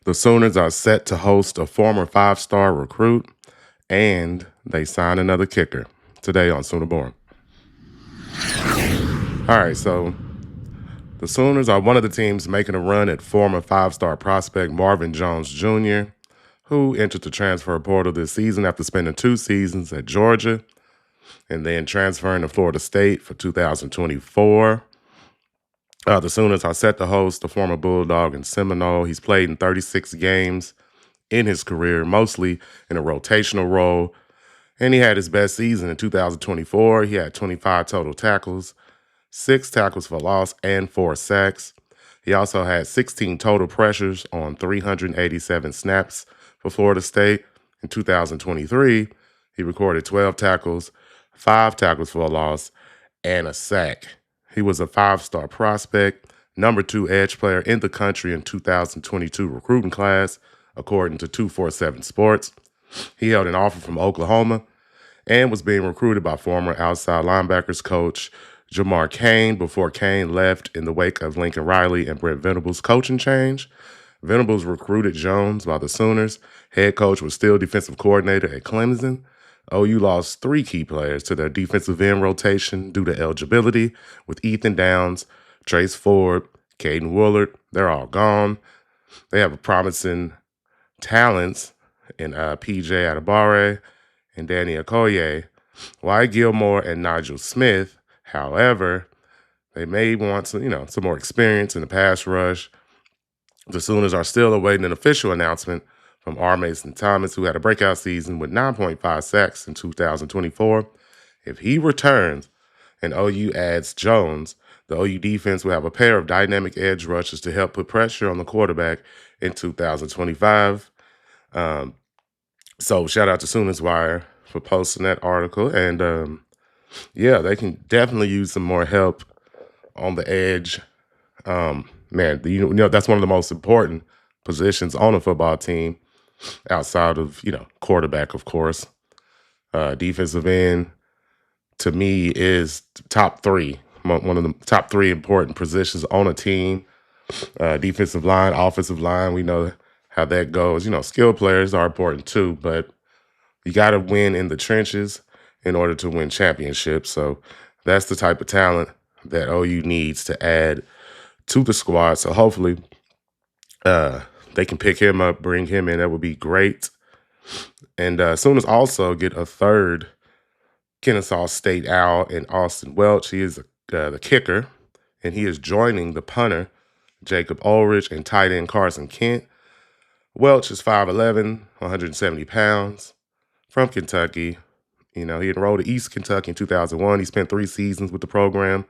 The Sooners are set to host a former five-star recruit, and they sign another kicker today on Sooner Born. All right, so the Sooners are one of the teams making a run at former five-star prospect Marvin Jones Jr., who entered the transfer portal this season after spending 2 seasons at Georgia and then transferring to Florida State for 2024. The Sooners are set to host the former Bulldog and Seminole. He's played in 36 games in his career, mostly in a rotational role. And he had his best season in 2024. He had 25 total tackles, 6 tackles for loss, and 4 sacks. He also had 16 total pressures on 387 snaps for Florida State. In 2023, he recorded 12 tackles, 5 tackles for a loss, and a sack. He was a 5-star prospect, number 2 edge player in the country in 2022 recruiting class, according to 247 Sports. He held an offer from Oklahoma and was being recruited by former outside linebackers coach Jamar Cain before Cain left in the wake of Lincoln Riley and Brent Venables' coaching change. Venables recruited Jones while the Sooners' head coach was still defensive coordinator at Clemson. OU lost 3 key players to their defensive end rotation due to eligibility, with Ethan Downs, Trace Ford, Caden Woolard. They're all gone. They have a promising talents in PJ Adebawore and Danny Okoye, Wyatt Gilmore, and Nigel Smith. However, they may want some more experience in the pass rush. The Sooners are still awaiting an official announcement from R. Mason Thomas, who had a breakout season with 9.5 sacks in 2024. If he returns and OU adds Jones, the OU defense will have a pair of dynamic edge rushers to help put pressure on the quarterback in 2025. So shout out to Sooners Wire for posting that article. And yeah, they can definitely use some more help on the edge. That's one of the most important positions on a football team outside of, quarterback, of course. Defensive end, to me, is top 3, one of the top 3 important positions on a team. Defensive line, offensive line, we know how that goes. Skilled players are important too, but you got to win in the trenches in order to win championships. So that's the type of talent that OU needs to add to the squad. So hopefully they can pick him up, bring him in. That would be great. And Sooners also get a third Kennesaw State Owl in Austin Welch. He is the kicker, and he is joining the punter, Jacob Ulrich, and tight end Carson Kent. Welch is 5'11", 170 pounds, from Kentucky. He enrolled at East Kentucky in 2001. He spent 3 seasons with the program,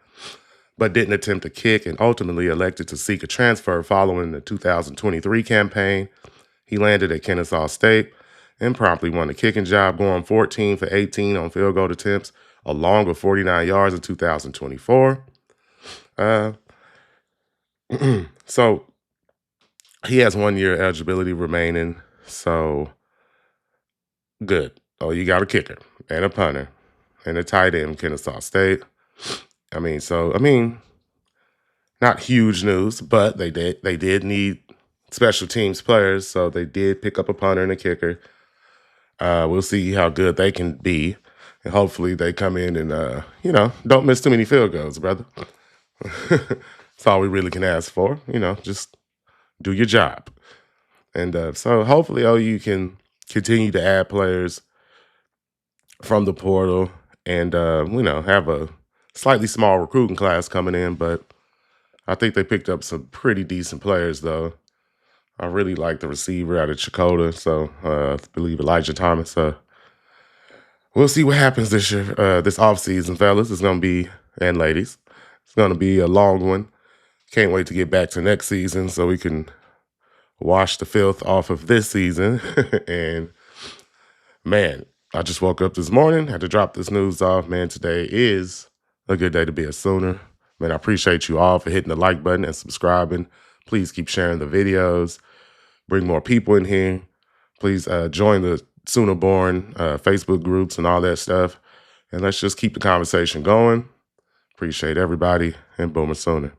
but didn't attempt to kick and ultimately elected to seek a transfer following the 2023 campaign. He landed at Kennesaw State and promptly won the kicking job, going 14 for 18 on field goal attempts, along with 49 yards in 2024. So he has 1 year eligibility remaining, so good. Oh, you got a kicker and a punter and a tight end, Kennesaw State. Not huge news, but they did need special teams players, so they did pick up a punter and a kicker. We'll see how good they can be, and hopefully they come in and don't miss too many field goals, brother. That's all we really can ask for. Just do your job, and so hopefully OU can continue to add players from the portal and have a slightly small recruiting class coming in, but I think they picked up some pretty decent players, though. I really like the receiver out of Chakotah, so I believe Elijah Thomas. We'll see what happens this year, this offseason, fellas. It's going to be, and ladies, it's going to be a long one. Can't wait to get back to next season so we can wash the filth off of this season. And, man, I just woke up this morning, had to drop this news off. Man, today is a good day to be a Sooner. Man, I appreciate you all for hitting the like button and subscribing. Please keep sharing the videos. Bring more people in here. Please join the Sooner Born Facebook groups and all that stuff. And let's just keep the conversation going. Appreciate everybody, and Boomer Sooner.